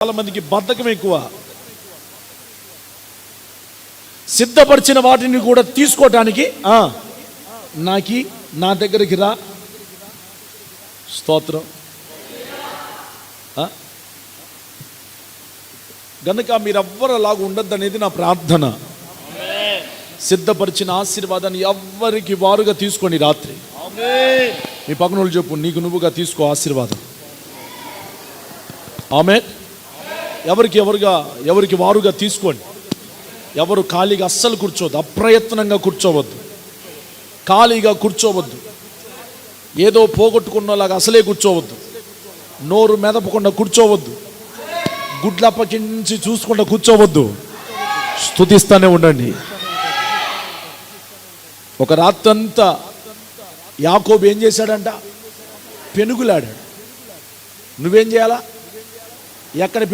చాలా మందికి బద్ధకం ఎక్కువ. సిద్ధపరిచిన వాటిని కూడా తీసుకోవటానికి నా దగ్గరికి రా. స్తోత్రం. గనుక మీరెవ్వరు అలాగ ఉండద్దు అనేది నా ప్రార్థన. సిద్ధపరిచిన ఆశీర్వాదాన్ని ఎవ్వరికి వారుగా తీసుకోండి. రాత్రి మీ పక్కనోళ్ళు చెప్పు, నీకు నువ్వుగా తీసుకో ఆశీర్వాదం. ఆమేన్. ఎవరికి వారుగా తీసుకోండి. ఎవరు ఖాళీగా అస్సలు కూర్చోవద్దు, అప్రయత్నంగా కూర్చోవద్దు, ఖాళీగా కూర్చోవద్దు, ఏదో పోగొట్టుకున్నలాగా అసలే కూర్చోవద్దు, నోరు మెదపకుండా కూర్చోవద్దు, గుడ్లప్పకించి చూసుకుంటూ కూర్చోవద్దు, స్తుతిస్తూనే ఉండండి. ఒక రాత్రంతా యాకోబు ఏం చేశాడంట? పెనుగులాడాడు. నువ్వేం చేయాలా? ఎక్కడ